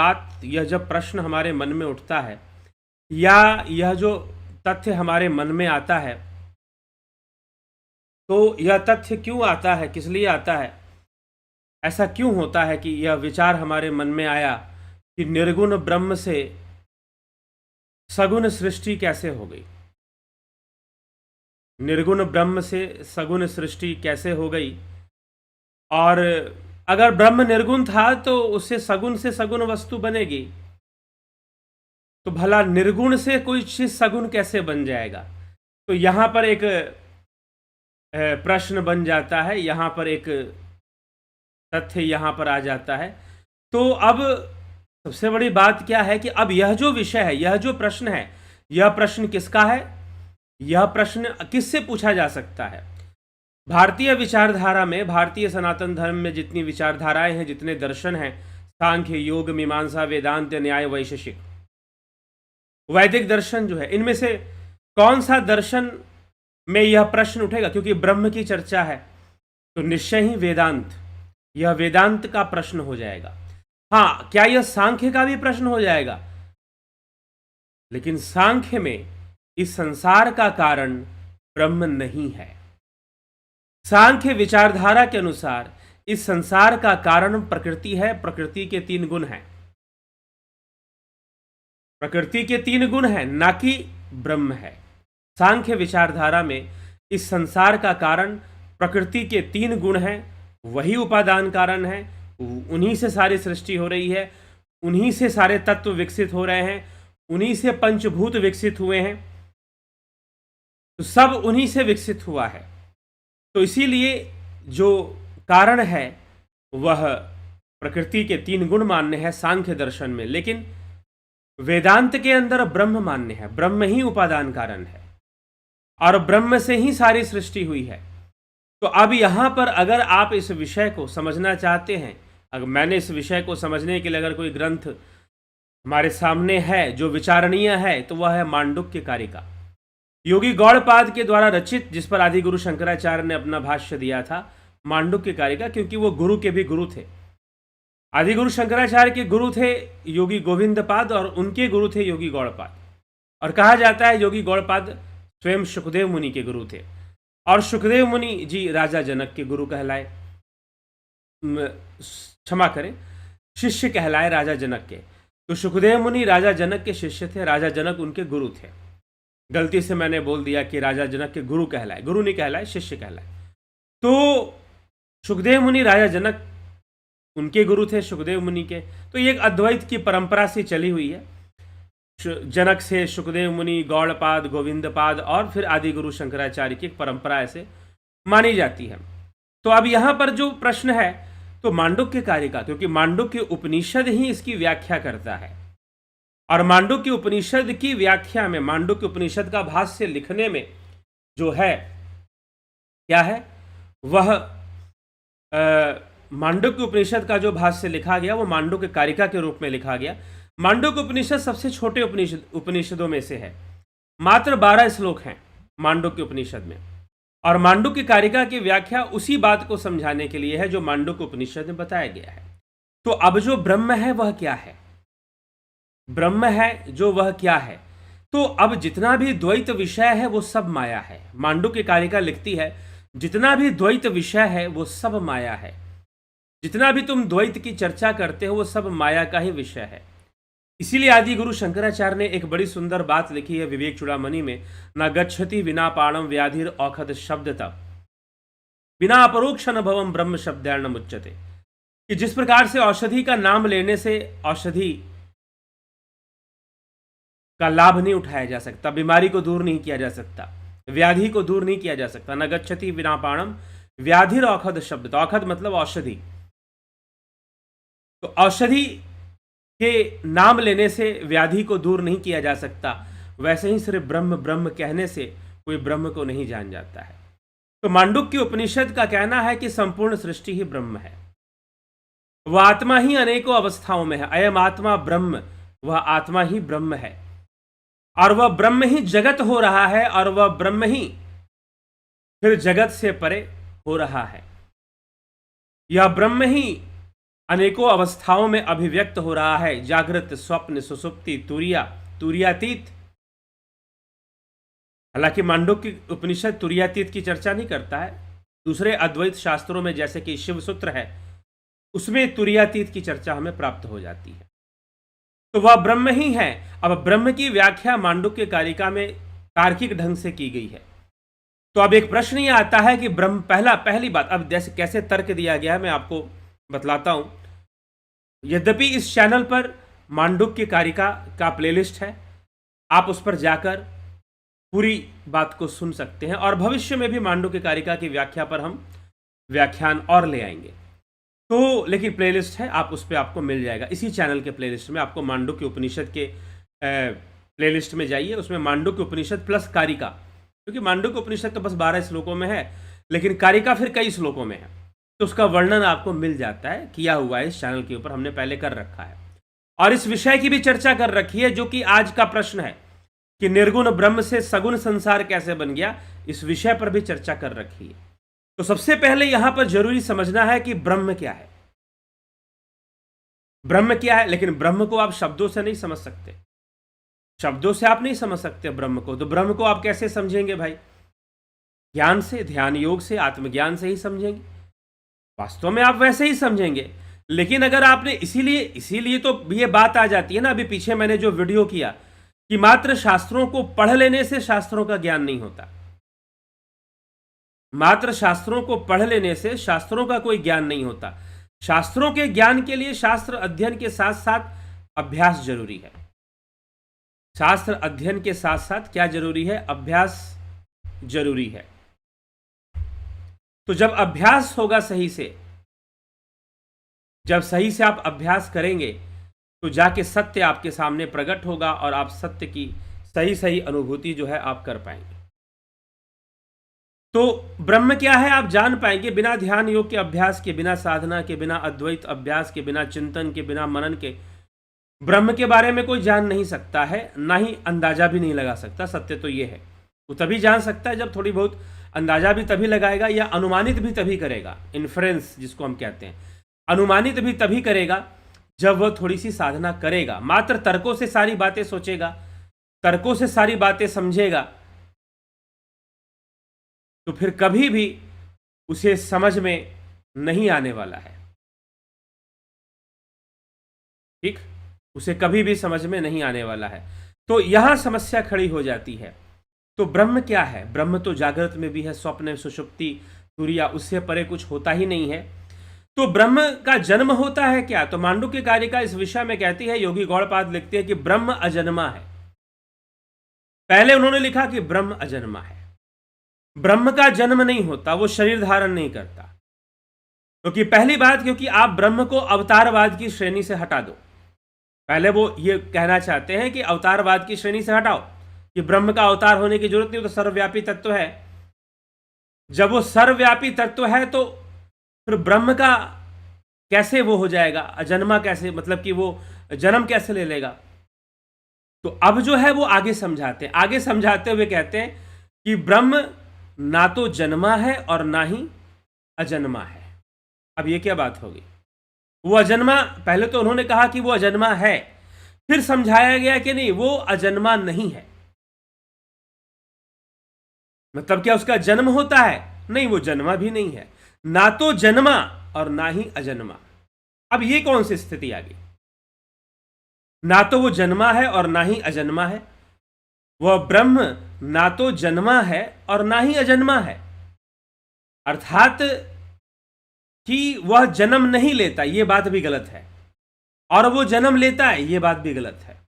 बात, यह जब प्रश्न हमारे मन में उठता है या यह जो तथ्य हमारे मन में आता है, तो यह तथ्य क्यों आता है, किस लिए आता है, ऐसा क्यों होता है कि यह विचार हमारे मन में आया कि निर्गुण ब्रह्म से सगुण सृष्टि कैसे हो गई। निर्गुण ब्रह्म से सगुण सृष्टि कैसे हो गई, और अगर ब्रह्म निर्गुण था तो उससे सगुण वस्तु बनेगी, तो भला निर्गुण से कोई चीज सगुण कैसे बन जाएगा। तो यहां पर एक प्रश्न बन जाता है, यहां पर एक तथ्य यहां पर आ जाता है। तो अब सबसे बड़ी बात क्या है कि अब यह जो विषय है, यह जो प्रश्न है, यह प्रश्न किसका है, यह प्रश्न किससे पूछा जा सकता है। भारतीय विचारधारा में, भारतीय सनातन धर्म में जितनी विचारधाराएं हैं, जितने दर्शन हैं, सांख्य, योग, मीमांसा, वेदांत, न्याय, वैशेषिक, वैदिक दर्शन जो है, इनमें से कौन सा दर्शन में यह प्रश्न उठेगा, क्योंकि ब्रह्म की चर्चा है तो निश्चय ही वेदांत, यह वेदांत का प्रश्न हो जाएगा। हाँ, क्या यह सांख्य का भी प्रश्न हो जाएगा, लेकिन सांख्य में इस संसार का कारण ब्रह्म नहीं है। सांख्य विचारधारा के अनुसार इस संसार का कारण प्रकृति है, प्रकृति के 3 गुण हैं, प्रकृति के 3 गुण हैं, ना कि ब्रह्म है। सांख्य विचारधारा में इस संसार का कारण प्रकृति के 3 गुण हैं, वही उपादान कारण है, उन्हीं से सारी सृष्टि हो रही है, उन्हीं से सारे तत्व विकसित हो रहे हैं, उन्हीं से पंचभूत विकसित हुए हैं, तो सब उन्हीं से विकसित हुआ है। तो इसीलिए जो कारण है वह प्रकृति के 3 गुण मान्य है सांख्य दर्शन में, लेकिन वेदांत के अंदर ब्रह्म मान्य है, ब्रह्म ही उपादान कारण है और ब्रह्म से ही सारी सृष्टि हुई है। तो अब यहां पर अगर आप इस विषय को समझना चाहते हैं, अगर मैंने इस विषय को समझने के लिए अगर कोई ग्रंथ हमारे सामने है जो विचारणीय है, तो वह है मांडुक्य कारिका, योगी गौड़पाद के द्वारा रचित, जिस पर आदि गुरु शंकराचार्य ने अपना भाष्य दिया था, मांडुक्य कारिका, क्योंकि वो गुरु के भी गुरु थे। आदि गुरु शंकराचार्य के गुरु थे योगी गोविंदपाद और उनके गुरु थे योगी गौड़पाद, और कहा जाता है योगी गौड़पाद स्वयं सुखदेव मुनि के गुरु थे, और सुखदेव मुनि जी राजा जनक के गुरु कहलाए, क्षमा करें, शिष्य कहलाए राजा जनक के। तो सुखदेव मुनि राजा जनक के शिष्य थे, राजा जनक उनके गुरु थे। गलती से मैंने बोल दिया कि राजा जनक के गुरु कहलाए, गुरु नहीं कहलाए, शिष्य कहलाए। तो सुखदेव मुनि राजा जनक उनके गुरु थे, सुखदेव मुनि के। तो ये एक अद्वैत की परंपरा से चली हुई है, जनक से सुखदेव मुनि, गौड़पाद, गोविंदपाद और फिर आदि गुरु शंकराचार्य की एक परंपरा ऐसे मानी जाती है। तो अब यहां पर जो प्रश्न है, तो मांडुक्य कारिका, क्योंकि मांडुक्य उपनिषद ही इसकी व्याख्या करता है, और मांडुक्य उपनिषद की व्याख्या में, मांडुक्य उपनिषद का भाष्य लिखने में जो है, क्या है वह मांडुक्य उपनिषद का जो भाष्य लिखा गया वो मांडुक्य कारिका के रूप में लिखा गया। मांडुक्य उपनिषद सबसे छोटे उपनिषदों में से है, मात्र 12 श्लोक हैं मांडुक्य उपनिषद में, और मांडुक्य कारिका की व्याख्या उसी बात को समझाने के लिए है जो मांडुक्य उपनिषद में बताया गया है। तो अब जो ब्रह्म है वह क्या है, ब्रह्म है जो वह क्या है, तो अब जितना भी द्वैत विषय है वो सब माया है। मांडुक्य कारिका लिखती है जितना भी द्वैत विषय है वो सब माया है, जितना भी तुम द्वैत की चर्चा करते हो वो सब माया का ही विषय है। इसीलिए आदि गुरु शंकराचार्य ने एक बड़ी सुंदर बात लिखी है विवेक चूड़ामणि में, न गच्छति विना पाणम व्याधिर औखद शब्दता बिना अपरोक्ष अनुभवम ब्रह्म शब्देन मुच्यते, कि जिस प्रकार से औषधि का नाम लेने से औषधि का लाभ नहीं उठाया जा सकता, बीमारी को दूर नहीं किया जा सकता, व्याधि को दूर नहीं किया जा सकता। न गच्छति विना पाणम व्याधिर औखद शब्द, औखद मतलब औषधि, तो औषधि के नाम लेने से व्याधि को दूर नहीं किया जा सकता, वैसे ही सिर्फ ब्रह्म ब्रह्म कहने से कोई ब्रह्म को नहीं जान जाता है। तो मांडुक्य उपनिषद का कहना है कि संपूर्ण सृष्टि ही ब्रह्म है, वह आत्मा ही अनेकों अवस्थाओं में है, अयम आत्मा ब्रह्म, वह आत्मा ही ब्रह्म है, और वह ब्रह्म ही जगत हो रहा है, और वह ब्रह्म ही फिर जगत से परे हो रहा है। यह ब्रह्म ही अनेकों अवस्थाओं में अभिव्यक्त हो रहा है, जागृत, स्वप्न, सुषुप्ति, तुरिया, तुरियातीत। हालांकि मांडुक्य उपनिषद तुरियातीत की चर्चा नहीं करता है। दूसरे अद्वैत शास्त्रों में जैसे कि शिव सूत्र है, उसमें तुरियातीत की चर्चा हमें प्राप्त हो जाती है। तो वह ब्रह्म ही है। अब ब्रह्म की व्याख्या मांडुक्य कारिका में तार्किक ढंग से की गई है। तो अब एक प्रश्न ये आता है कि ब्रह्म, पहली बात, अब जैसे कैसे तर्क दिया गया है मैं आपको बतलाता हूं। यद्यपि इस चैनल पर मांडुक्य कारिका का प्लेलिस्ट है, आप उस पर जाकर पूरी बात को सुन सकते हैं, और भविष्य में भी मांडुक्य कारिका की व्याख्या पर हम व्याख्यान और ले आएंगे। तो लेकिन प्लेलिस्ट है, आप उस पर आपको मिल जाएगा। इसी चैनल के प्लेलिस्ट में आपको मांडुक्य उपनिषद के प्लेलिस्ट में जाइए, उसमें मांडुक्य उपनिषद प्लस कारिका, क्योंकि मांडुक्य उपनिषद तो बस 12 श्लोकों में है, लेकिन कारिका फिर कई श्लोकों में है, तो उसका वर्णन आपको मिल जाता है, किया हुआ है इस चैनल के ऊपर, हमने पहले कर रखा है। और इस विषय की भी चर्चा कर रखी है, जो कि आज का प्रश्न है कि निर्गुण ब्रह्म से सगुण संसार कैसे बन गया, इस विषय पर भी चर्चा कर रखी है। तो सबसे पहले यहां पर जरूरी समझना है कि ब्रह्म क्या है। ब्रह्म क्या है, लेकिन ब्रह्म को आप शब्दों से नहीं समझ सकते, शब्दों से आप नहीं समझ सकते ब्रह्म को। तो ब्रह्म को आप कैसे समझेंगे भाई? ज्ञान से, ध्यान योग से, आत्मज्ञान से ही समझेंगे। वास्तव में आप वैसे ही समझेंगे, लेकिन अगर आपने इसीलिए तो ये बात आ जाती है ना, अभी पीछे मैंने जो वीडियो किया कि मात्र शास्त्रों को पढ़ लेने से शास्त्रों का ज्ञान नहीं होता। मात्र शास्त्रों को पढ़ लेने से शास्त्रों का कोई ज्ञान नहीं होता। शास्त्रों के ज्ञान के लिए शास्त्र अध्ययन के साथ साथ अभ्यास जरूरी है। शास्त्र अध्ययन के साथ साथ क्या जरूरी है? अभ्यास जरूरी है। तो जब अभ्यास होगा सही से, जब सही से आप अभ्यास करेंगे, तो जाके सत्य आपके सामने प्रकट होगा और आप सत्य की सही अनुभूति जो है आप कर पाएंगे। तो ब्रह्म क्या है आप जान पाएंगे बिना ध्यान योग के अभ्यास के, बिना साधना के, बिना अद्वैत अभ्यास के, बिना चिंतन के, बिना मनन के। ब्रह्म के बारे में कोई जान नहीं सकता है, ना ही अंदाजा भी नहीं लगा सकता। सत्य तो ये है, वो तभी जान सकता है जब थोड़ी बहुत अंदाजा भी तभी लगाएगा, या अनुमानित भी तभी करेगा, इन्फ्रेंस जिसको हम कहते हैं। अनुमानित भी तभी करेगा जब वह थोड़ी सी साधना करेगा। मात्र तर्कों से सारी बातें सोचेगा, तर्कों से सारी बातें समझेगा, तो फिर कभी भी उसे समझ में नहीं आने वाला है। ठीक, उसे कभी भी समझ में नहीं आने वाला है। तो यहां समस्या खड़ी हो जाती है। तो ब्रह्म क्या है? ब्रह्म तो जागृत में भी है, स्वप्न, सुषुप्ति, तुरिया, उससे परे कुछ होता ही नहीं है। तो ब्रह्म का जन्म होता है क्या? तो मांडुक्य कारिका इस विषय में कहती है, योगी गौड़पाद लिखते हैं कि ब्रह्म अजन्मा है। पहले उन्होंने लिखा कि ब्रह्म अजन्मा है। ब्रह्म का जन्म नहीं होता, वो शरीर धारण नहीं करता। क्योंकि पहली बात, क्योंकि आप ब्रह्म को अवतारवाद की श्रेणी से हटा दो। पहले वो ये कहना चाहते हैं कि अवतारवाद की श्रेणी से हटाओ, कि ब्रह्म का अवतार होने की जरूरत नहीं, तो सर्वव्यापी तत्व है। जब वो सर्वव्यापी तत्व है तो फिर ब्रह्म का कैसे वो हो जाएगा अजन्मा? कैसे, मतलब कि वो जन्म कैसे ले लेगा? तो अब जो है वो आगे समझाते हैं। आगे समझाते हुए कहते हैं कि ब्रह्म ना तो जन्मा है और ना ही अजन्मा है। अब ये क्या बात होगी? वो अजन्मा, पहले तो उन्होंने कहा कि वो अजन्मा है, फिर समझाया गया कि नहीं, वो अजन्मा नहीं है। मतलब क्या उसका जन्म होता है? नहीं, वो जन्मा भी नहीं है। ना तो जन्मा और ना ही अजन्मा। अब ये कौन सी स्थिति आ गई? ना तो वो जन्मा है और ना ही अजन्मा है। वह ब्रह्म ना तो जन्मा है और ना ही अजन्मा है, अर्थात कि वह जन्म नहीं लेता, यह बात भी गलत है, और वो जन्म लेता है, यह बात भी गलत है।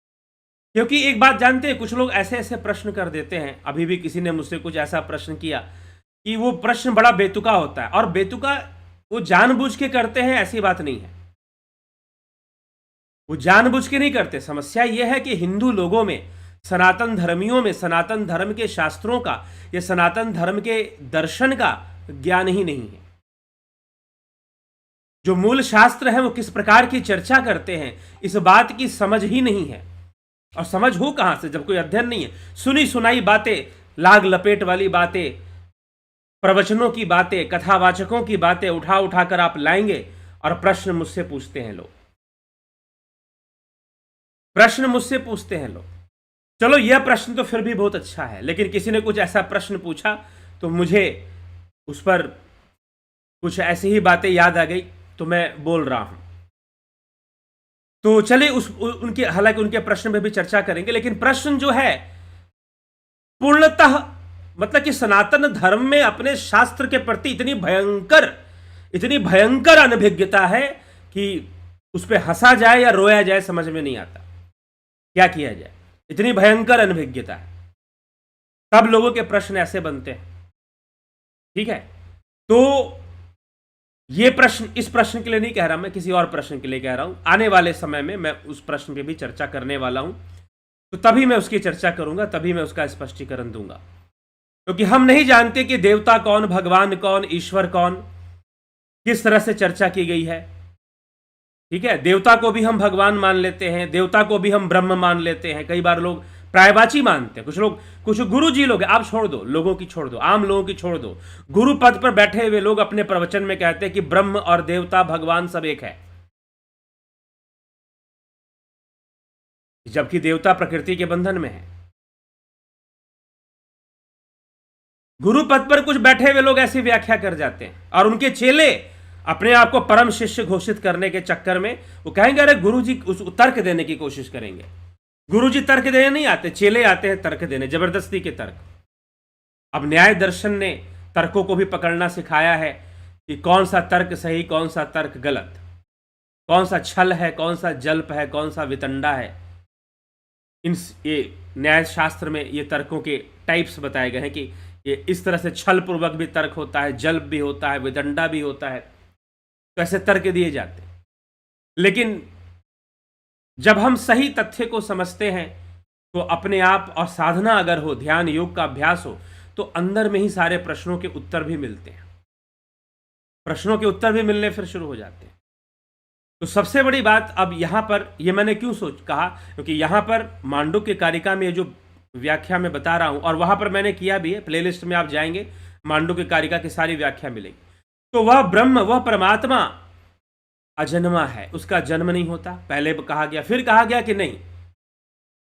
क्योंकि एक बात जानते हैं, कुछ लोग ऐसे ऐसे प्रश्न कर देते हैं। अभी भी किसी ने मुझसे कुछ ऐसा प्रश्न किया कि वो प्रश्न बड़ा बेतुका होता है, और बेतुका वो जानबूझ के करते हैं, ऐसी बात नहीं है। वो जानबूझ के नहीं करते। समस्या यह है कि हिंदू लोगों में, सनातन धर्मियों में, सनातन धर्म के शास्त्रों का या सनातन धर्म के दर्शन का ज्ञान ही नहीं है। जो मूल शास्त्र है वो किस प्रकार की चर्चा करते हैं, इस बात की समझ ही नहीं है। और समझ हो कहां से जब कोई अध्ययन नहीं है? सुनी सुनाई बातें, लाग लपेट वाली बातें, प्रवचनों की बातें, कथावाचकों की बातें उठा उठा कर आप लाएंगे और प्रश्न मुझसे पूछते हैं लोग, प्रश्न मुझसे पूछते हैं लोग। चलो यह प्रश्न तो फिर भी बहुत अच्छा है, लेकिन किसी ने कुछ ऐसा प्रश्न पूछा तो मुझे उस पर कुछ ऐसी ही बातें याद आ गई, तो मैं बोल रहा हूं। तो चलिए उनके, हालांकि उनके प्रश्न पे भी चर्चा करेंगे, लेकिन प्रश्न जो है पूर्णतः मतलब कि सनातन धर्म में अपने शास्त्र के प्रति इतनी भयंकर अनभिज्ञता है कि उस पर हंसा जाए या रोया जाए समझ में नहीं आता, क्या किया जाए, इतनी भयंकर अनभिज्ञता है। तब लोगों के प्रश्न ऐसे बनते हैं। ठीक है, तो ये प्रश्न, इस प्रश्न के लिए नहीं कह रहा मैं, किसी और प्रश्न के लिए कह रहा हूं। आने वाले समय में मैं उस प्रश्न पे भी चर्चा करने वाला हूं, तो तभी मैं उसकी चर्चा करूंगा, तभी मैं उसका स्पष्टीकरण दूंगा। क्योंकि हम नहीं जानते कि देवता कौन, भगवान कौन, ईश्वर कौन, किस तरह से चर्चा की गई है। ठीक है, देवता को भी हम भगवान मान लेते हैं, देवता को भी हम ब्रह्म मान लेते हैं, कई बार लोग प्रायवाची मानते हैं, कुछ लोग, कुछ गुरु जी लोग, आप छोड़ दो, लोगों की छोड़ दो, आम लोगों की छोड़ दो, गुरु पद पर बैठे हुए लोग अपने प्रवचन में कहते हैं कि ब्रह्म और देवता भगवान सब एक है, जबकि देवता प्रकृति के बंधन में है। गुरु पद पर कुछ बैठे हुए लोग ऐसी व्याख्या कर जाते हैं, और उनके चेले अपने आप को परम शिष्य घोषित करने के चक्कर में वो कहेंगे अरे गुरु जी, उसको तर्क देने की कोशिश करेंगे। गुरु जी तर्क देने नहीं आते, चेले आते हैं तर्क देने, जबरदस्ती के तर्क। अब न्याय दर्शन ने तर्कों को भी पकड़ना सिखाया है कि कौन सा तर्क सही, कौन सा तर्क गलत, कौन सा छल है, कौन सा जल्प है, कौन सा वितंडा है। ये न्याय शास्त्र में ये तर्कों के टाइप्स बताए गए हैं कि ये इस तरह से छल पूर्वक भी तर्क होता है, जल्प भी होता है, विदंडा भी होता है, तो ऐसे तर्क दिए जाते हैं। लेकिन जब हम सही तथ्य को समझते हैं तो अपने आप, और साधना अगर हो, ध्यान योग का अभ्यास हो, तो अंदर में ही सारे प्रश्नों के उत्तर भी मिलते हैं, प्रश्नों के उत्तर भी मिलने फिर शुरू हो जाते हैं। तो सबसे बड़ी बात अब यहां पर, ये मैंने क्यों कहा, क्योंकि यहां पर मांडुक्य कारिका में जो व्याख्या में बता रहा हूं, और वहां पर मैंने किया भी है, प्लेलिस्ट में आप जाएंगे मांडुक्य कारिका की सारी व्याख्या मिलेगी। तो वह ब्रह्म, वह परमात्मा अजन्मा है, उसका जन्म नहीं होता, पहले कहा गया, फिर कहा गया कि नहीं,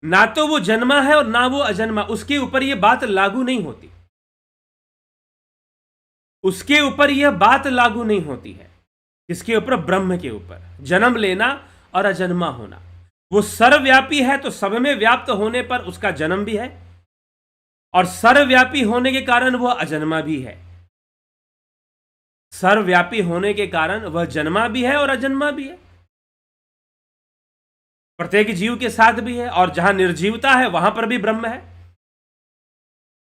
ना तो वो जन्मा है और ना वो अजन्मा, उसके ऊपर यह बात लागू नहीं होती, उसके ऊपर यह बात लागू नहीं होती है। किसके ऊपर? ब्रह्म के ऊपर। जन्म लेना और अजन्मा होना, वो सर्वव्यापी है, तो सब में व्याप्त होने पर उसका जन्म भी है, और सर्वव्यापी होने के कारण वह अजन्मा भी है। सर्वव्यापी होने के कारण वह जन्मा भी है और अजन्मा भी है, प्रत्येक जीव के साथ भी है, और जहां निर्जीवता है वहां पर भी ब्रह्म है,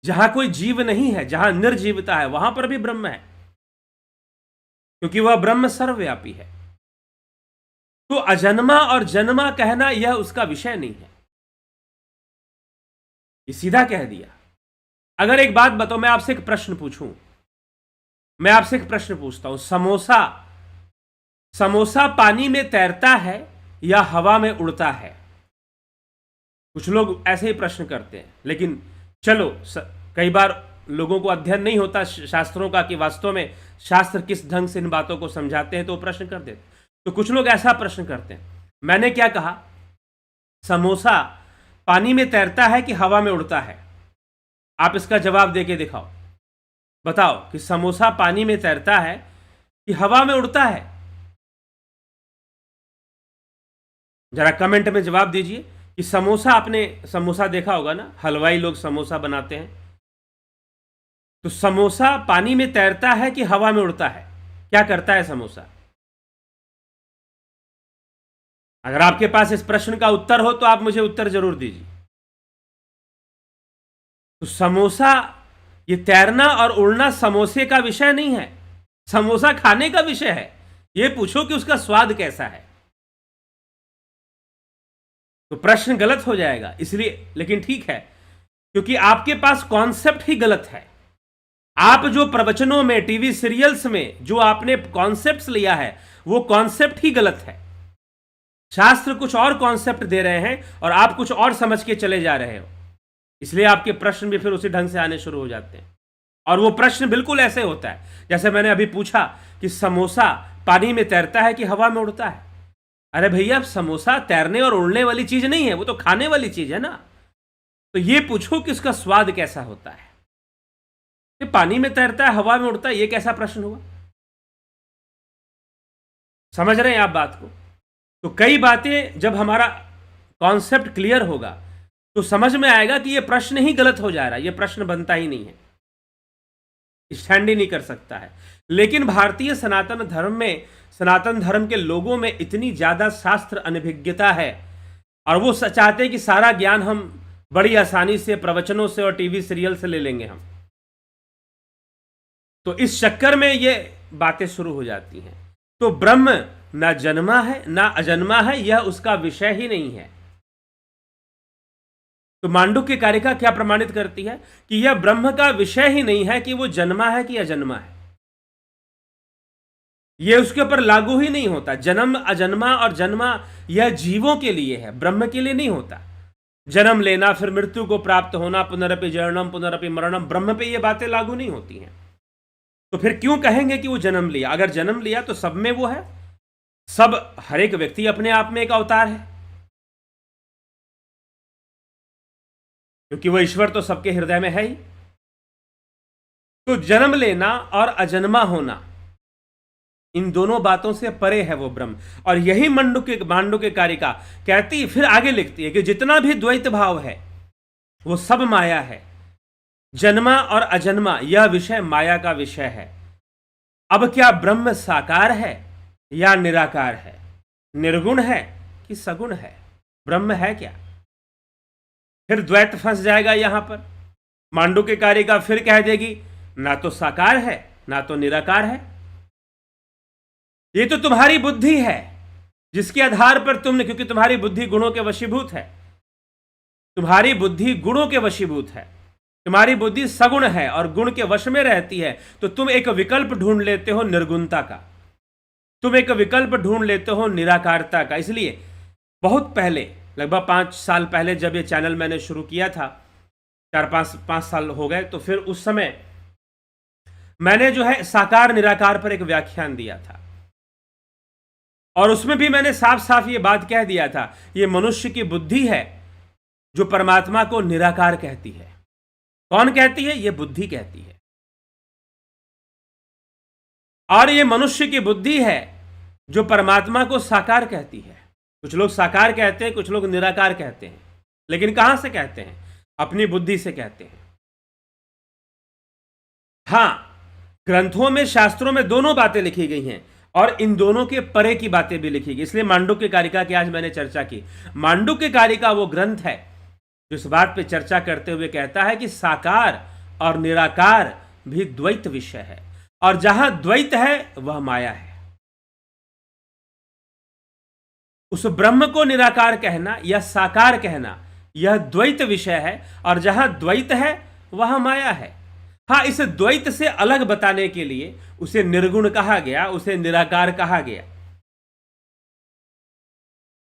जहां कोई जीव नहीं है, जहां निर्जीवता है वहां पर भी ब्रह्म है, क्योंकि वह ब्रह्म सर्वव्यापी है। तो अजन्मा और जन्मा कहना यह उसका विषय नहीं है, ये सीधा कह दिया। अगर एक बात बताओ, मैं आपसे एक प्रश्न पूछूं, मैं आपसे एक प्रश्न पूछता हूं, समोसा पानी में तैरता है या हवा में उड़ता है? कुछ लोग ऐसे ही प्रश्न करते हैं, लेकिन चलो, कई बार लोगों को अध्ययन नहीं होता शास्त्रों का कि वास्तव में शास्त्र किस ढंग से इन बातों को समझाते हैं, तो प्रश्न कर देते। तो कुछ लोग ऐसा प्रश्न करते हैं, मैंने क्या कहा, समोसा पानी में तैरता है कि हवा में उड़ता है? आप इसका जवाब देके दिखाओ, बताओ कि समोसा पानी में तैरता है कि हवा में उड़ता है? जरा कमेंट में जवाब दीजिए कि समोसा, आपने समोसा देखा होगा ना, हलवाई लोग समोसा बनाते हैं, तो समोसा पानी में तैरता है कि हवा में उड़ता है? क्या करता है समोसा? अगर आपके पास इस प्रश्न का उत्तर हो तो आप मुझे उत्तर जरूर दीजिए। तो समोसा, ये तैरना और उड़ना समोसे का विषय नहीं है, समोसा खाने का विषय है। ये पूछो कि उसका स्वाद कैसा है, तो प्रश्न गलत हो जाएगा। इसलिए, लेकिन ठीक है, क्योंकि आपके पास कॉन्सेप्ट ही गलत है। आप जो प्रवचनों में, टीवी सीरियल्स में जो आपने कॉन्सेप्ट्स लिया है, वो कॉन्सेप्ट ही गलत है। शास्त्र कुछ और कॉन्सेप्ट दे रहे हैं और आप कुछ और समझ के चले जा रहे हो, इसलिए आपके प्रश्न भी फिर उसी ढंग से आने शुरू हो जाते हैं। और वो प्रश्न बिल्कुल ऐसे होता है जैसे मैंने अभी पूछा कि समोसा पानी में तैरता है कि हवा में उड़ता है? अरे भैया, समोसा तैरने और उड़ने वाली चीज नहीं है, वो तो खाने वाली चीज है ना। तो ये पूछो कि उसका स्वाद कैसा होता है। ये पानी में तैरता है, हवा में उड़ता है, ये कैसा प्रश्न हुआ? समझ रहे हैं आप बात को? तो कई बातें जब हमारा कॉन्सेप्ट क्लियर होगा तो समझ में आएगा कि ये प्रश्न ही गलत हो जा रहा है, ये प्रश्न बनता ही नहीं है, स्टैंड ही नहीं कर सकता है। लेकिन भारतीय सनातन धर्म में, सनातन धर्म के लोगों में इतनी ज्यादा शास्त्र अनभिज्ञता है और वो चाहते हैं कि सारा ज्ञान हम बड़ी आसानी से प्रवचनों से और टीवी सीरियल से ले लेंगे हम। तो इस चक्कर में ये बातें शुरू हो जाती हैं। तो ब्रह्म ना जन्मा है ना अजन्मा है, यह उसका विषय ही नहीं है। तो मांडुक्य कारिका क्या प्रमाणित करती है कि यह ब्रह्म का विषय ही नहीं है कि वो जन्मा है कि अजन्मा है। यह उसके ऊपर लागू ही नहीं होता। जन्म, अजन्मा और जन्मा यह जीवों के लिए है, ब्रह्म के लिए नहीं होता। जन्म लेना, फिर मृत्यु को प्राप्त होना, पुनरपि जननम पुनरपि मरणम, ब्रह्म पे ये बातें लागू नहीं होती हैं। तो फिर क्यों कहेंगे कि वो जन्म लिया? अगर जन्म लिया तो सब में वो है, सब, हर एक व्यक्ति अपने आप में एक अवतार है, क्योंकि वो ईश्वर तो सबके हृदय में है ही। तो जन्म लेना और अजन्मा होना, इन दोनों बातों से परे है वो ब्रह्म। और यही मांडुक्य कारिका कहती, फिर आगे लिखती है कि जितना भी द्वैत भाव है वो सब माया है। जन्मा और अजन्मा यह विषय माया का विषय है। अब क्या ब्रह्म साकार है या निराकार है, निर्गुण है कि सगुण है? ब्रह्म है क्या? फिर द्वैत फंस जाएगा यहां पर। मांडुक्य कारिका फिर कह देगी ना तो साकार है ना तो निराकार है, ये तो तुम्हारी बुद्धि है जिसके आधार पर तुमने, क्योंकि तुम्हारी बुद्धि गुणों के वशीभूत है, तुम्हारी बुद्धि गुणों के वशीभूत है, तुम्हारी बुद्धि सगुण है और गुण के वश में रहती है। तो तुम एक विकल्प ढूंढ लेते हो निर्गुणता का, तुम एक विकल्प ढूंढ लेते हो निराकारता का। इसलिए बहुत पहले, लगभग 5 साल पहले जब ये चैनल मैंने शुरू किया था, 4-5 साल हो गए, तो फिर उस समय मैंने जो है साकार निराकार पर एक व्याख्यान दिया था और उसमें भी मैंने साफ साफ ये बात कह दिया था, ये मनुष्य की बुद्धि है जो परमात्मा को निराकार कहती है। कौन कहती है? ये बुद्धि कहती है। और ये मनुष्य की बुद्धि है जो परमात्मा को साकार कहती है। कुछ लोग साकार कहते हैं, कुछ लोग निराकार कहते हैं, लेकिन कहां से कहते हैं? अपनी बुद्धि से कहते हैं। हां, ग्रंथों में, शास्त्रों में दोनों बातें लिखी गई हैं और इन दोनों के परे की बातें भी लिखी गई। इसलिए मांडुक्य कारिका की आज मैंने चर्चा की। मांडुक्य कारिका वो ग्रंथ है जो इस बात पे चर्चा करते हुए कहता है कि साकार और निराकार भी द्वैत विषय है और जहां द्वैत है वह माया है। उस ब्रह्म को निराकार कहना या साकार कहना यह द्वैत विषय है और जहां द्वैत है वह माया है। हां, इस द्वैत से अलग बताने के लिए उसे निर्गुण कहा गया, उसे निराकार कहा गया।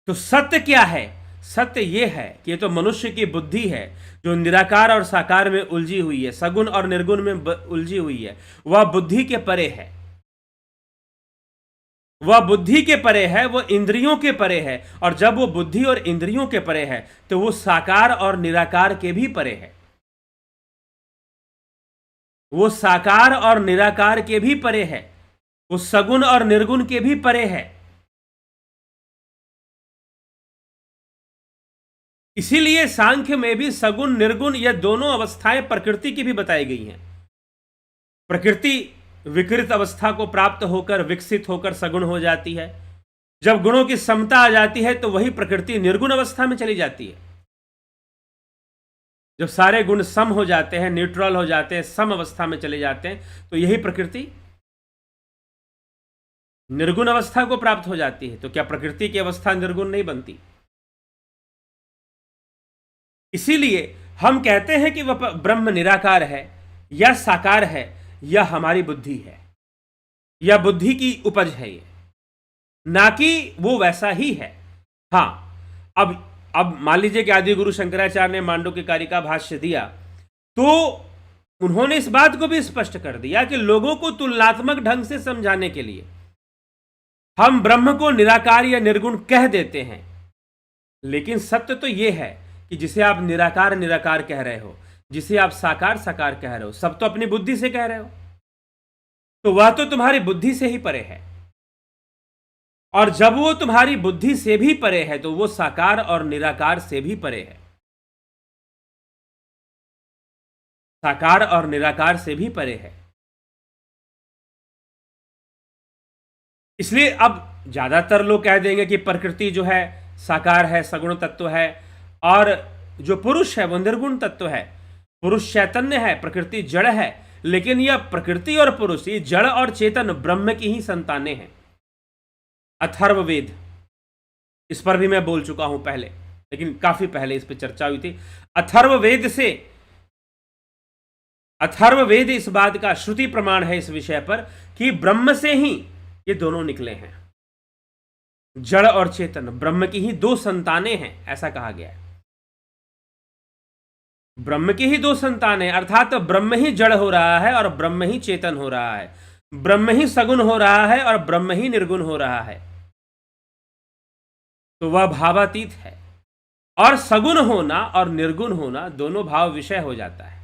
तो सत्य क्या है? सत्य यह है कि ये तो मनुष्य की बुद्धि है जो निराकार और साकार में उलझी हुई है, सगुण और निर्गुण में उलझी हुई है। वह बुद्धि के परे है, वह बुद्धि के परे है, वो इंद्रियों के परे है। और जब वो बुद्धि और इंद्रियों के परे है तो वो साकार और निराकार के भी परे है, वो साकार और निराकार के भी परे है, वो सगुण और निर्गुण के भी परे है। इसीलिए सांख्य में भी सगुण निर्गुण यह दोनों अवस्थाएं प्रकृति की भी बताई गई हैं। प्रकृति विकृत अवस्था को प्राप्त होकर, विकसित होकर सगुण हो जाती है। जब गुणों की समता आ जाती है तो वही प्रकृति निर्गुण अवस्था में चली जाती है। जब सारे गुण सम हो जाते हैं, न्यूट्रल हो जाते हैं, सम अवस्था में चले जाते हैं, तो यही प्रकृति निर्गुण अवस्था को प्राप्त हो जाती है। तो क्या प्रकृति की अवस्था निर्गुण नहीं बनती? इसीलिए हम कहते हैं कि वह ब्रह्म निराकार है या साकार है, यह हमारी बुद्धि है, यह बुद्धि की उपज है, ये ना कि वो वैसा ही है। हां, अब मान लीजिए कि आदि गुरु शंकराचार्य ने मांडुक्य कारिका भाष्य दिया तो उन्होंने इस बात को भी स्पष्ट कर दिया कि लोगों को तुलनात्मक ढंग से समझाने के लिए हम ब्रह्म को निराकार या निर्गुण कह देते हैं, लेकिन सत्य तो यह है कि जिसे आप निराकार निराकार कह रहे हो, जिसे आप साकार साकार कह रहे हो, सब तो अपनी बुद्धि से कह रहे हो, तो वह तो तुम्हारी बुद्धि से ही परे है। और जब वो तुम्हारी बुद्धि से भी परे है तो वो साकार और निराकार से भी परे है, साकार और निराकार से भी परे है। इसलिए अब ज्यादातर लोग कह देंगे कि प्रकृति जो है साकार है, सगुण तत्व है, और जो पुरुष है वो निर्गुण तत्व है। पुरुष चैतन्य है, प्रकृति जड़ है, लेकिन यह प्रकृति और पुरुष, ये जड़ और चेतन ब्रह्म की ही संतानें हैं। अथर्ववेद, इस पर भी मैं बोल चुका हूं पहले, लेकिन काफी पहले इस पर चर्चा हुई थी। अथर्ववेद इस बात का श्रुति प्रमाण है इस विषय पर कि ब्रह्म से ही ये दोनों निकले हैं। जड़ और चेतन ब्रह्म की ही दो संतानें हैं, ऐसा कहा गया है। ब्रह्म की ही दो संतानें, अर्थात ब्रह्म ही जड़ हो रहा है और ब्रह्म ही चेतन हो रहा है, ब्रह्म ही सगुण हो रहा है और ब्रह्म ही निर्गुण हो रहा है। तो वह भावातीत है, और सगुण होना और निर्गुण होना दोनों भाव विषय हो जाता है।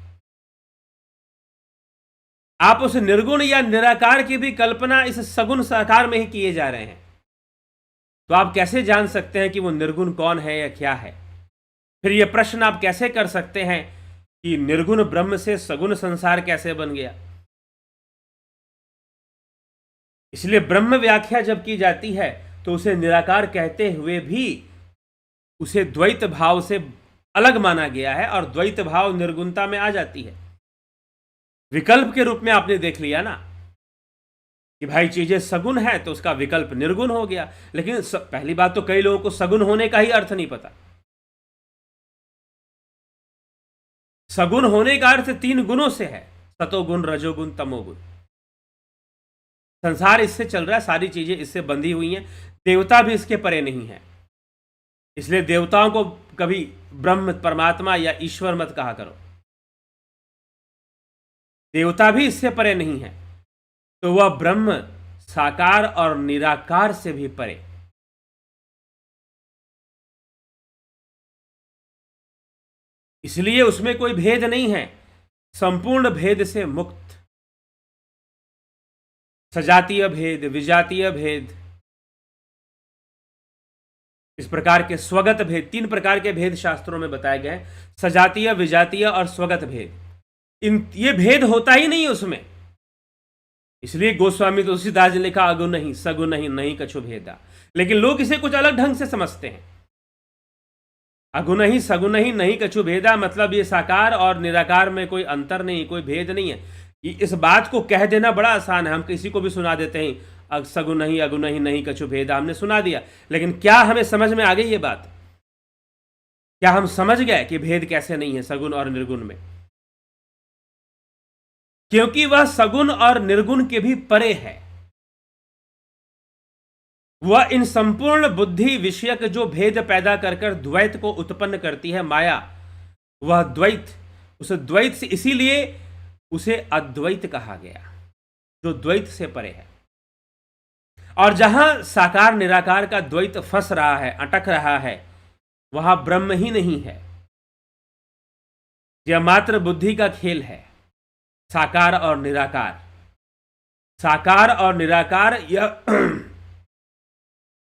आप उस निर्गुण या निराकार की भी कल्पना इस सगुण साकार में ही किए जा रहे हैं, तो आप कैसे जान सकते हैं कि वो निर्गुण कौन है या क्या है? फिर यह प्रश्न आप कैसे कर सकते हैं कि निर्गुण ब्रह्म से सगुण संसार कैसे बन गया? इसलिए ब्रह्म व्याख्या जब की जाती है तो उसे निराकार कहते हुए भी उसे द्वैत भाव से अलग माना गया है, और द्वैत भाव निर्गुणता में आ जाती है। विकल्प के रूप में आपने देख लिया ना कि भाई चीजें सगुण है तो उसका विकल्प निर्गुण हो गया। लेकिन पहली बात तो कई लोगों को सगुण होने का ही अर्थ नहीं पता। सगुण होने का अर्थ 3 गुणों से है, सतोगुण, रजोगुण, तमोगुण। संसार इससे चल रहा है, सारी चीजें इससे बंधी हुई हैं। देवता भी इसके परे नहीं है, इसलिए देवताओं को कभी ब्रह्म, परमात्मा या ईश्वर मत कहा करो। देवता भी इससे परे नहीं है, तो वह ब्रह्म साकार और निराकार से भी परे। इसलिए उसमें कोई भेद नहीं है, संपूर्ण भेद से मुक्त। सजातीय भेद, विजातीय भेद, इस प्रकार के स्वगत भेद, 3 प्रकार के भेद शास्त्रों में बताए गए हैं, सजातीय, विजातीय और स्वगत भेद। ये भेद होता ही नहीं उसमें। इसलिए गोस्वामी तुलसीदास ने लिखा अगुण नहीं सगुण नहीं, नहीं कछु भेदा। लेकिन लोग इसे कुछ अलग ढंग से समझते हैं। अगुण ही सगुण ही, नहीं कछु भेदा, मतलब ये साकार और निराकार में कोई अंतर नहीं, कोई भेद नहीं है। इस बात को कह देना बड़ा आसान है, हम किसी को भी सुना देते हैं सगुण नहीं, अगुण ही, नहीं कछु भेदा, हमने सुना दिया। लेकिन क्या हमें समझ में आ गई ये बात? क्या हम समझ गए कि भेद कैसे नहीं है सगुण और निर्गुण में? क्योंकि वह सगुण और निर्गुण के भी परे है। वह इन संपूर्ण बुद्धि विषयक जो भेद पैदा कर द्वैत को उत्पन्न करती है माया, वह द्वैत, उस द्वैत से, इसीलिए उसे अद्वैत कहा गया, जो द्वैत से परे है। और जहां साकार निराकार का द्वैत फंस रहा है, अटक रहा है, वहां ब्रह्म ही नहीं है। यह मात्र बुद्धि का खेल है, साकार और निराकार। साकार और निराकार यह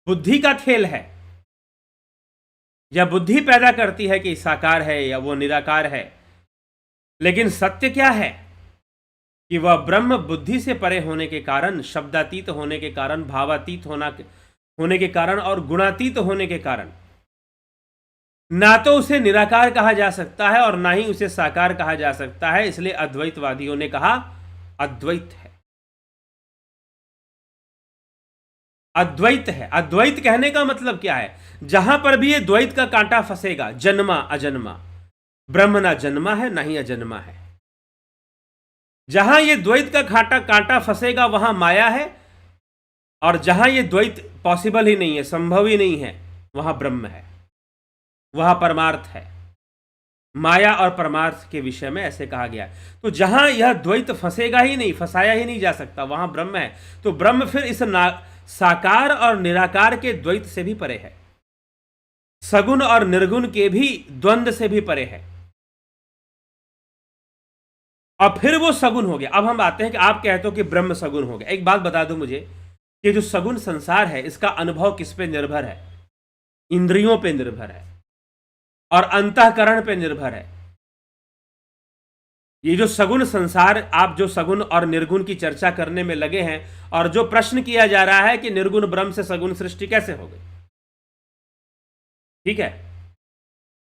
बुद्धि का खेल है। यह बुद्धि पैदा करती है कि साकार है या वो निराकार है। लेकिन सत्य क्या है कि वह ब्रह्म बुद्धि से परे होने के कारण, शब्दातीत होने के कारण, भावातीत होने के कारण और गुणातीत होने के कारण ना तो उसे निराकार कहा जा सकता है और ना ही उसे साकार कहा जा सकता है। इसलिए अद्वैतवादियों ने कहा अद्वैत है, अद्वैत है। अद्वैत कहने का मतलब क्या है? जहां पर भी ये द्वैत का कांटा फंसेगा, जन्मा अजन्मा, ब्रह्म ना जन्मा है ना ही अजन्मा है। जहां ये द्वैत का कांटा फंसेगा वहां माया है, और जहां ये द्वैत पॉसिबल ही नहीं है, संभव ही नहीं है, वहां ब्रह्म है, वह परमार्थ है। माया और परमार्थ के विषय में ऐसे कहा गया। तो जहां यह द्वैत फंसेगा ही नहीं, फंसाया ही नहीं जा सकता, वहां ब्रह्म है। तो ब्रह्म फिर इस साकार और निराकार के द्वैत से भी परे है, सगुण और निर्गुण के भी द्वंद्व से भी परे है। और फिर वो सगुण हो गया। अब हम आते हैं कि आप कहते हो कि ब्रह्म सगुण हो गया। एक बात बता दो मुझे कि जो सगुण संसार है इसका अनुभव किस पे निर्भर है? इंद्रियों पे निर्भर है और अंतःकरण पे निर्भर है। ये जो सगुण संसार, आप जो सगुण और निर्गुण की चर्चा करने में लगे हैं और जो प्रश्न किया जा रहा है कि निर्गुण ब्रह्म से सगुण सृष्टि कैसे हो गई, ठीक है,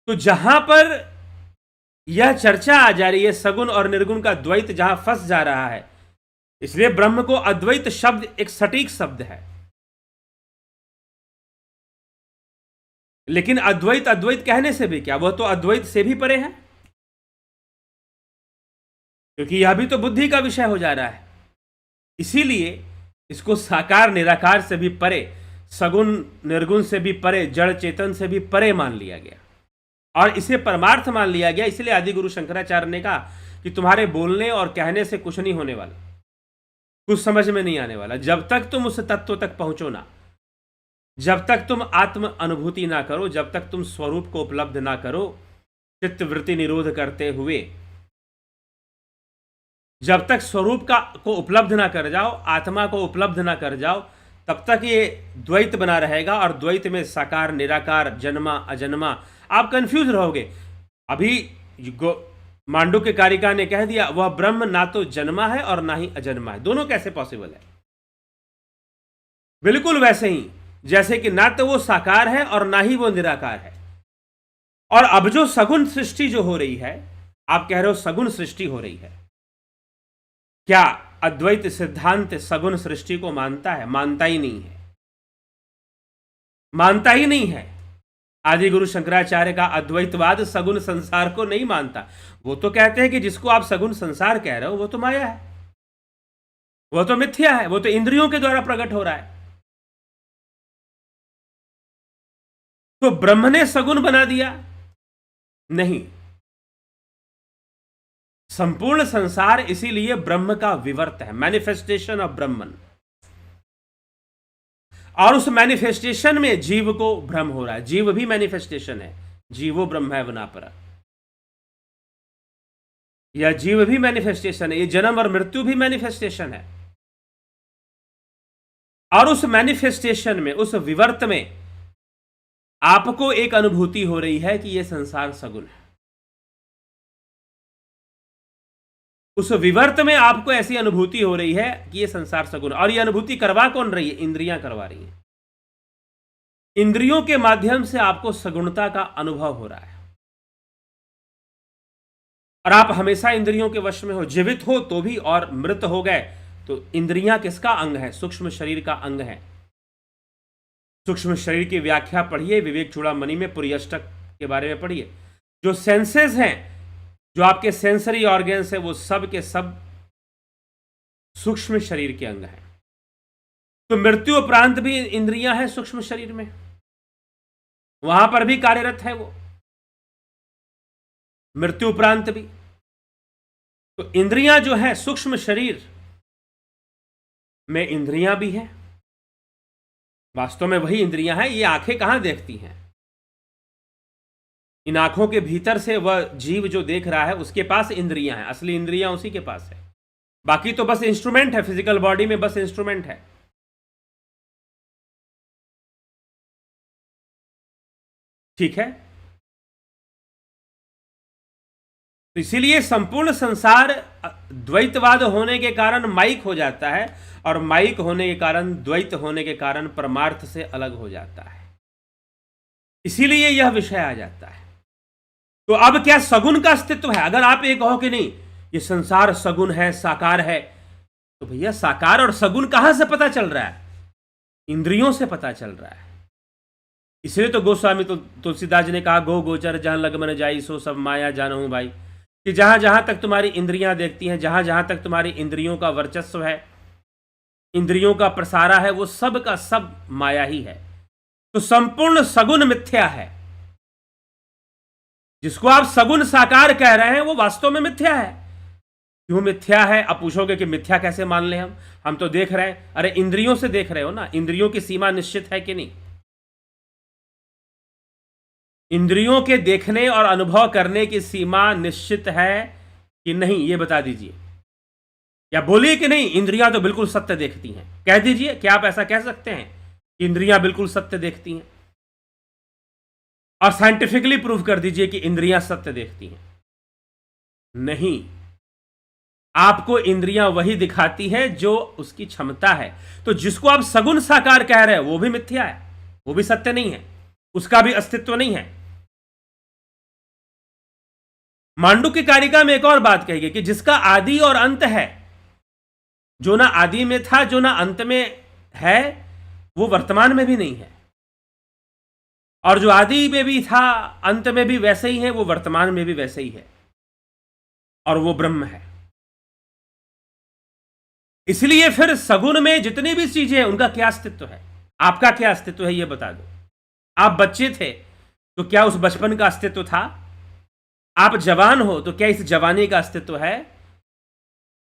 तो जहां पर यह चर्चा आ जा रही है सगुण और निर्गुण का द्वैत जहां फंस जा रहा है, इसलिए ब्रह्म को अद्वैत शब्द एक सटीक शब्द है। लेकिन अद्वैत अद्वैत कहने से भी क्या, वह तो अद्वैत से भी परे है, क्योंकि यह भी तो बुद्धि का विषय हो जा रहा है। इसीलिए इसको साकार निराकार से भी परे, सगुण निर्गुण से भी परे, जड़ चेतन से भी परे मान लिया गया और इसे परमार्थ मान लिया गया। इसलिए आदि गुरु शंकराचार्य ने कहा कि तुम्हारे बोलने और कहने से कुछ नहीं होने वाला, कुछ समझ में नहीं आने वाला, जब तक तुम उस तत्व तक पहुंचो ना, जब तक तुम आत्म अनुभूति ना करो, जब तक तुम स्वरूप को उपलब्ध ना करो, चित्त वृत्ति निरोध करते हुए जब तक स्वरूप को उपलब्ध ना कर जाओ, आत्मा को उपलब्ध ना कर जाओ, तब तक ये द्वैत बना रहेगा। और द्वैत में साकार निराकार, जन्मा अजन्मा, आप कंफ्यूज रहोगे। अभी मांडुक्य कारिका ने कह दिया वह ब्रह्म ना तो जन्मा है और ना ही अजन्मा है। दोनों कैसे पॉसिबल है? बिल्कुल वैसे ही जैसे कि ना तो वो साकार है और ना ही वो निराकार है। और अब जो सगुण सृष्टि जो हो रही है, आप कह रहे हो सगुण सृष्टि हो रही है, क्या अद्वैत सिद्धांत सगुण सृष्टि को मानता है? मानता ही नहीं है, मानता ही नहीं है। आदि गुरु शंकराचार्य का अद्वैतवाद सगुण संसार को नहीं मानता। वो तो कहते हैं कि जिसको आप सगुण संसार कह रहे हो वो तो माया है, वो तो मिथ्या है, वो तो इंद्रियों के द्वारा प्रकट हो रहा है। तो ब्रह्म ने सगुण बना दिया? नहीं, संपूर्ण संसार इसीलिए ब्रह्म का विवर्त है, मैनिफेस्टेशन ऑफ ब्रह्मन। और उस मैनिफेस्टेशन में जीव को भ्रम हो रहा है। जीव भी मैनिफेस्टेशन है, जीवो ब्रह्म है वनापरा, यह जीव भी मैनिफेस्टेशन है, ये जन्म और मृत्यु भी मैनिफेस्टेशन है। और उस मैनिफेस्टेशन में, उस विवर्त में आपको एक अनुभूति हो रही है कि यह संसार सगुण है। उस विवर्त में आपको ऐसी अनुभूति हो रही है कि यह संसार सगुण, और यह अनुभूति करवा कौन रही है? इंद्रियां करवा रही हैं। इंद्रियों के माध्यम से आपको सगुणता का अनुभव हो रहा है और आप हमेशा इंद्रियों के वश में हो, जीवित हो तो भी और मृत हो गए तो इंद्रियां किसका अंग है? सूक्ष्म शरीर का अंग है। सूक्ष्म शरीर की व्याख्या पढ़िए विवेक चूड़ामणि में, पुर्यष्टक के बारे में पढ़िए। जो सेंसेस हैं, जो आपके सेंसरी ऑर्गन्स है, वो सब के सब सूक्ष्म शरीर के अंग हैं। तो मृत्यु उपरांत भी इंद्रियां हैं सूक्ष्म शरीर में, वहां पर भी कार्यरत है वो, मृत्यु उपरांत भी। तो इंद्रियां जो है, सूक्ष्म शरीर में इंद्रियां भी हैं, वास्तव में वही इंद्रियां हैं। ये आंखें कहां देखती हैं? इन आंखों के भीतर से वह जीव जो देख रहा है उसके पास इंद्रियां हैं, असली इंद्रियां उसी के पास है। बाकी तो बस इंस्ट्रूमेंट है, फिजिकल बॉडी में बस इंस्ट्रूमेंट है। ठीक है, तो इसीलिए संपूर्ण संसार द्वैतवाद होने के कारण माइक हो जाता है और माइक होने के कारण, द्वैत होने के कारण परमार्थ से अलग हो जाता है। इसीलिए यह विषय आ जाता है। तो अब क्या सगुण का अस्तित्व है? अगर आप ये कहो कि नहीं ये संसार सगुण है, साकार है, तो भैया साकार और सगुण कहां से पता चल रहा है? इंद्रियों से पता चल रहा है। इसलिए तो गोस्वामी तुलसीदास जी ने कहा, गो गोचर जहां लग मन जाई सो सब माया जानहूं भाई, कि जहां जहां तक तुम्हारी इंद्रियां देखती हैं, जहां जहां तक तुम्हारी इंद्रियों का वर्चस्व है, इंद्रियों का प्रसारा है, वो सब का सब माया ही है। तो संपूर्ण सगुण मिथ्या है। जिसको आप सगुण साकार कह रहे हैं वो वास्तव में मिथ्या है, क्यों मिथ्या है? अब पूछोगे कि मिथ्या कैसे मान लें हम तो देख रहे हैं। अरे इंद्रियों से देख रहे हो ना, इंद्रियों की सीमा निश्चित है कि नहीं? इंद्रियों के देखने और अनुभव करने की सीमा निश्चित है कि नहीं, ये बता दीजिए। या बोलिए कि नहीं, इंद्रियां तो बिल्कुल सत्य देखती हैं। कह दीजिए, क्या आप ऐसा कह सकते हैं कि इंद्रियां बिल्कुल सत्य देखती हैं? और साइंटिफिकली प्रूव कर दीजिए कि इंद्रियां सत्य देखती हैं। नहीं, आपको इंद्रियां वही दिखाती है जो उसकी क्षमता है। तो जिसको आप सगुण साकार कह रहे हैं वो भी मिथ्या है, वो भी सत्य नहीं है, उसका भी अस्तित्व नहीं है। मांडुक्य कारिका में एक और बात कही गई कि जिसका आदि और अंत है, जो ना आदि में था जो ना अंत में है, वो वर्तमान में भी नहीं है। और जो आदि में भी था अंत में भी वैसे ही है, वो वर्तमान में भी वैसे ही है, और वो ब्रह्म है। इसलिए फिर सगुण में जितनी भी चीजें हैं उनका क्या अस्तित्व है, आपका क्या अस्तित्व है, ये बता दो। आप बच्चे थे तो क्या उस बचपन का अस्तित्व था? आप जवान हो तो क्या इस जवानी का अस्तित्व है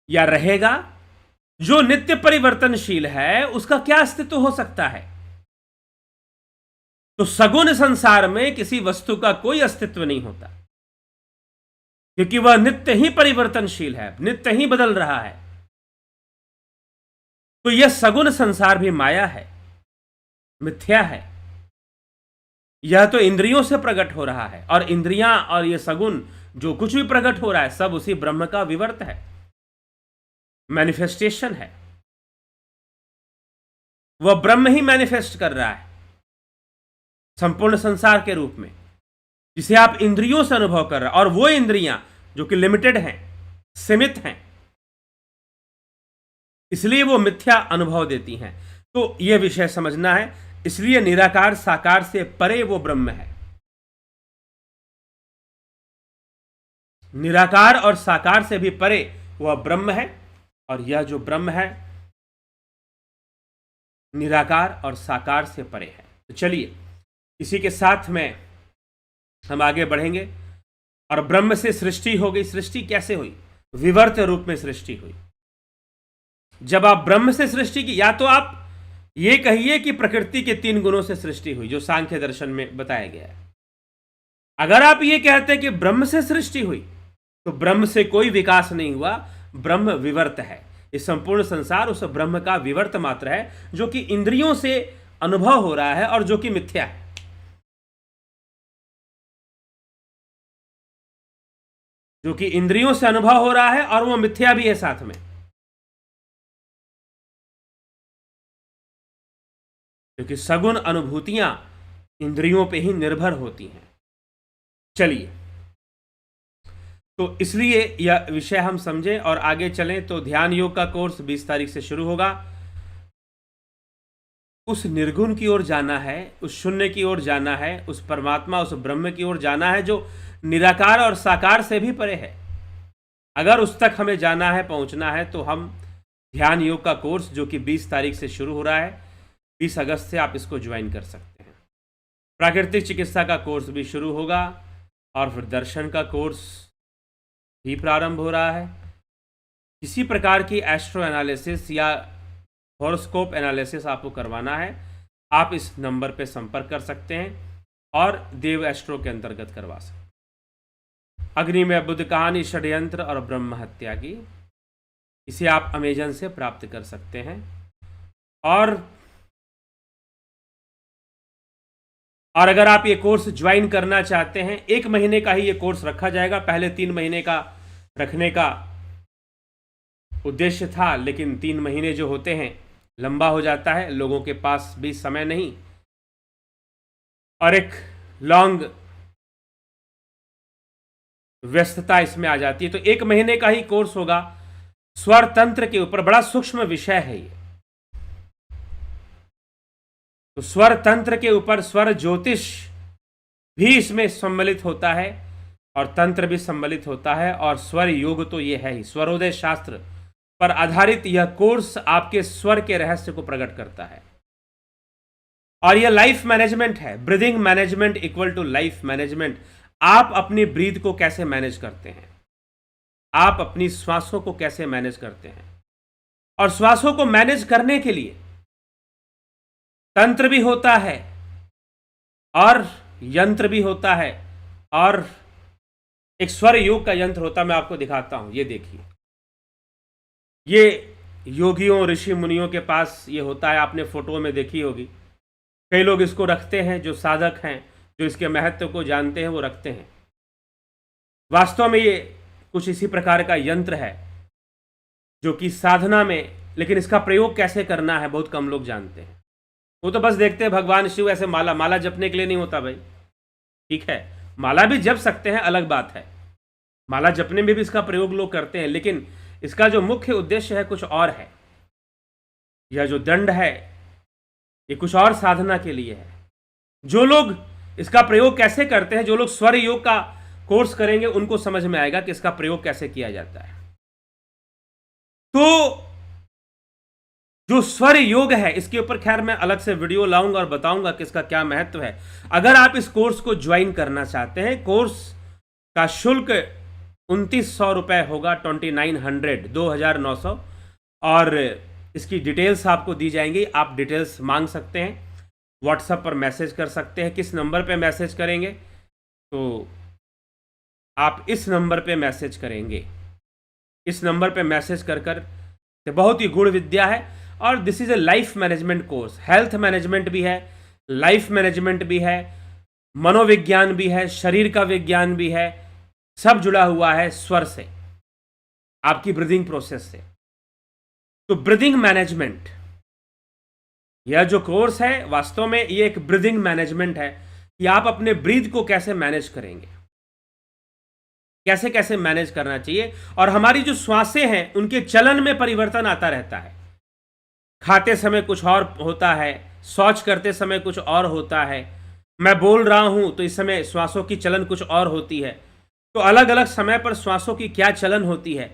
या रहेगा? जो नित्य परिवर्तनशील है उसका क्या अस्तित्व हो सकता है? तो सगुण संसार में किसी वस्तु का कोई अस्तित्व नहीं होता, क्योंकि वह नित्य ही परिवर्तनशील है, नित्य ही बदल रहा है। तो यह सगुण संसार भी माया है, मिथ्या है। यह तो इंद्रियों से प्रकट हो रहा है, और इंद्रियां और यह सगुण जो कुछ भी प्रकट हो रहा है सब उसी ब्रह्म का विवर्त है, मैनिफेस्टेशन है। वह ब्रह्म ही मैनिफेस्ट कर रहा है संपूर्ण संसार के रूप में, जिसे आप इंद्रियों से अनुभव कर रहे हैं। और वो इंद्रियां जो कि लिमिटेड हैं, सीमित हैं, इसलिए वो मिथ्या अनुभव देती हैं। तो यह विषय समझना है। इसलिए निराकार साकार से परे वो ब्रह्म है। निराकार और साकार से भी परे वह ब्रह्म है, और यह जो ब्रह्म है निराकार और साकार से परे है। तो चलिए इसी के साथ में हम आगे बढ़ेंगे। और ब्रह्म से सृष्टि हो गई। सृष्टि कैसे हुई? विवर्त रूप में सृष्टि हुई। जब आप ब्रह्म से सृष्टि की, या तो आप ये कहिए कि प्रकृति के 3 गुणों से सृष्टि हुई, जो सांख्य दर्शन में बताया गया है। अगर आप ये कहते हैं कि ब्रह्म से सृष्टि हुई, तो ब्रह्म से कोई विकास नहीं हुआ, ब्रह्म विवर्त है। इस संपूर्ण संसार उस ब्रह्म का विवर्त मात्र है, जो कि इंद्रियों से अनुभव हो रहा है और जो कि मिथ्या है। जो कि इंद्रियों से अनुभव हो रहा है और वो मिथ्या भी है साथ में, क्योंकि सगुण अनुभूतियां इंद्रियों पे ही निर्भर होती हैं। चलिए, तो इसलिए यह विषय हम समझें और आगे चलें। तो ध्यान योग का कोर्स 20 तारीख से शुरू होगा। उस निर्गुण की ओर जाना है, उस शून्य की ओर जाना है, उस परमात्मा, उस ब्रह्म की ओर जाना है जो निराकार और साकार से भी परे है। अगर उस तक हमें जाना है, पहुंचना है, तो हम ध्यान योग का कोर्स जो कि 20 तारीख से शुरू हो रहा है, 20 अगस्त से आप इसको ज्वाइन कर सकते हैं। प्राकृतिक चिकित्सा का कोर्स भी शुरू होगा, और फिर दर्शन का कोर्स भी प्रारंभ हो रहा है। किसी प्रकार की एस्ट्रो एनालिसिस या हॉरोस्कोप एनालिसिस आपको करवाना है, आप इस नंबर पे संपर्क कर सकते हैं और देव एस्ट्रो के अंतर्गत करवा सकते हैं। अग्नि में बुद्ध कहानी, षड्यंत्र और ब्रह्म हत्या की, इसे आप अमेजन से प्राप्त कर सकते हैं। और अगर आप ये कोर्स ज्वाइन करना चाहते हैं, 1 महीने का ही ये कोर्स रखा जाएगा। पहले 3 महीने का रखने का उद्देश्य था, लेकिन 3 महीने जो होते हैं लंबा हो जाता है, लोगों के पास भी समय नहीं, और एक लॉन्ग व्यस्तता इसमें आ जाती है। तो 1 महीने का ही कोर्स होगा स्वर तंत्र के ऊपर। बड़ा सूक्ष्म विषय है ये। तो स्वर तंत्र के ऊपर स्वर ज्योतिष भी इसमें सम्मिलित होता है, और तंत्र भी सम्मिलित होता है, और स्वर योग तो ये है ही। स्वरोदय शास्त्र पर आधारित यह कोर्स आपके स्वर के रहस्य को प्रकट करता है। और यह लाइफ मैनेजमेंट है। Breathing management equal to life management. आप अपनी ब्रीथ को कैसे मैनेज करते हैं, आप अपनी श्वासों को कैसे मैनेज करते हैं। और श्वासों को मैनेज करने के लिए तंत्र भी होता है और यंत्र भी होता है, और एक स्वर योग का यंत्र होता है। मैं आपको दिखाता हूं, ये देखिए, ये योगियों ऋषि मुनियों के पास ये होता है, आपने फोटो में देखी होगी। कई लोग इसको रखते हैं, जो साधक हैं, जो इसके महत्व को जानते हैं, वो रखते हैं। वास्तव में ये कुछ इसी प्रकार का यंत्र है जो कि साधना में, लेकिन इसका प्रयोग कैसे करना है बहुत कम लोग जानते हैं। वो तो बस देखते हैं भगवान शिव ऐसे माला जपने के लिए नहीं होता भाई। ठीक है, माला भी जप सकते हैं, अलग बात है, माला जपने में भी इसका प्रयोग लोग करते हैं, लेकिन इसका जो मुख्य उद्देश्य है कुछ और है। यह जो दंड है ये कुछ और साधना के लिए है। जो लोग इसका प्रयोग कैसे करते हैं, जो लोग स्वर योग का कोर्स करेंगे उनको समझ में आएगा कि इसका प्रयोग कैसे किया जाता है। तो जो स्वर योग है इसके ऊपर खैर मैं अलग से वीडियो लाऊंगा और बताऊंगा कि इसका क्या महत्व है। अगर आप इस कोर्स को ज्वाइन करना चाहते हैं, कोर्स का शुल्क 2900 रुपए होगा, 2900 और इसकी डिटेल्स आपको दी जाएंगी। आप डिटेल्स मांग सकते हैं, व्हाट्सएप पर मैसेज कर सकते हैं। किस नंबर पे मैसेज करेंगे, तो आप इस नंबर पे मैसेज करेंगे। इस नंबर पे मैसेज कर बहुत ही गुण विद्या है, और this is a life management course. Health management भी है, लाइफ मैनेजमेंट भी है, मनोविज्ञान भी है, शरीर का विज्ञान भी है, सब जुड़ा हुआ है स्वर से, आपकी ब्रीदिंग प्रोसेस से। तो ब्रीदिंग मैनेजमेंट, यह जो कोर्स है वास्तव में ये एक ब्रीदिंग मैनेजमेंट है कि आप अपने ब्रीथ को कैसे मैनेज करेंगे, कैसे कैसे मैनेज करना चाहिए। और हमारी जो श्वासें हैं उनके चलन में परिवर्तन आता रहता है। खाते समय कुछ और होता है, शौच करते समय कुछ और होता है, मैं बोल रहा हूं तो इस समय श्वासों की चलन कुछ और होती है। तो अलग अलग समय पर श्वासों की क्या चलन होती है,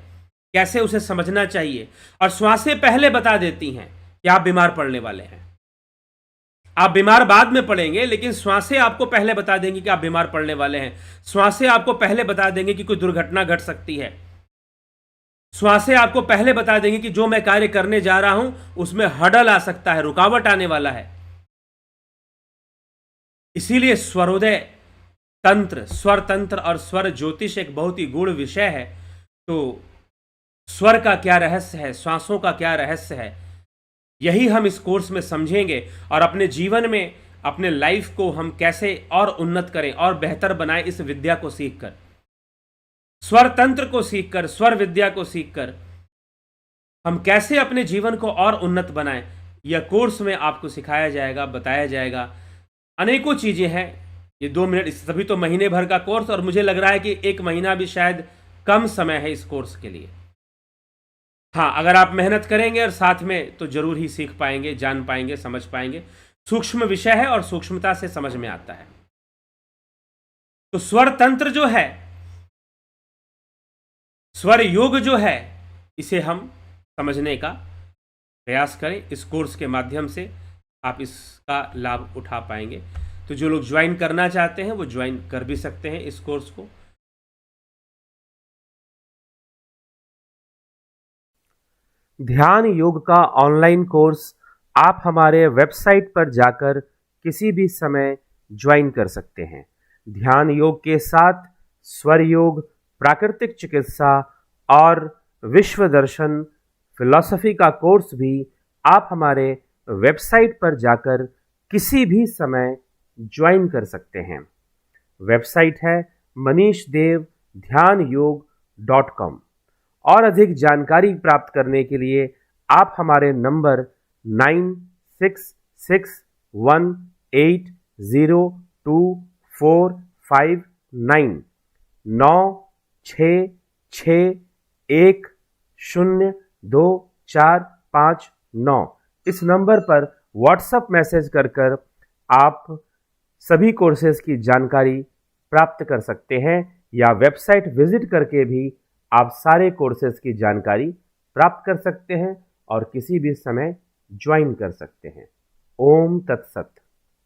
कैसे उसे समझना चाहिए। और श्वासें पहले बता देती हैं कि आप बीमार पड़ने वाले हैं। आप बीमार बाद में पड़ेंगे, लेकिन श्वासें आपको पहले बता देंगी कि आप बीमार पड़ने वाले हैं। श्वासें आपको पहले बता देंगे कि कोई दुर्घटना घट सकती है। श्वासें आपको पहले बता देंगी कि जो मैं कार्य करने जा रहा हूं उसमें हडल आ सकता है, रुकावट आने वाला है। इसीलिए स्वरोदय तंत्र, स्वर तंत्र और स्वर ज्योतिष एक बहुत ही गूढ़ विषय है। तो स्वर का क्या रहस्य है, श्वासों का क्या रहस्य है, यही हम इस कोर्स में समझेंगे। और अपने जीवन में, अपने लाइफ को हम कैसे और उन्नत करें और बेहतर बनाएं, इस विद्या को सीखकर, स्वर तंत्र को सीखकर, स्वर विद्या को सीखकर हम कैसे अपने जीवन को और उन्नत बनाएं, यह कोर्स में आपको सिखाया जाएगा, बताया जाएगा। अनेकों चीजें हैं। ये 2 मिनट, तभी तो महीने भर का कोर्स, और मुझे लग रहा है कि 1 महीना भी शायद कम समय है इस कोर्स के लिए। हाँ, अगर आप मेहनत करेंगे और साथ में, तो जरूर ही सीख पाएंगे, जान पाएंगे, समझ पाएंगे। सूक्ष्म विषय है और सूक्ष्मता से समझ में आता है। तो स्वर तंत्र जो है, स्वर योग जो है, इसे हम समझने का प्रयास करें। इस कोर्स के माध्यम से आप इसका लाभ उठा पाएंगे। तो जो लोग ज्वाइन करना चाहते हैं वो ज्वाइन कर भी सकते हैं इस कोर्स को। ध्यान योग का ऑनलाइन कोर्स आप हमारे वेबसाइट पर जाकर किसी भी समय ज्वाइन कर सकते हैं। ध्यान योग के साथ स्वर योग, प्राकृतिक चिकित्सा और विश्व दर्शन फिलॉसफी का कोर्स भी आप हमारे वेबसाइट पर जाकर किसी भी समय ज्वाइन कर सकते हैं। वेबसाइट है manishdev.dhyanयोग.com। और अधिक जानकारी प्राप्त करने के लिए आप हमारे नंबर 9661802459 9661202459 इस नंबर पर व्हाट्सएप मैसेज कर आप सभी कोर्सेज की जानकारी प्राप्त कर सकते हैं, या वेबसाइट विजिट करके भी आप सारे कोर्सेज की जानकारी प्राप्त कर सकते हैं और किसी भी समय ज्वाइन कर सकते हैं। ओम तत्सत।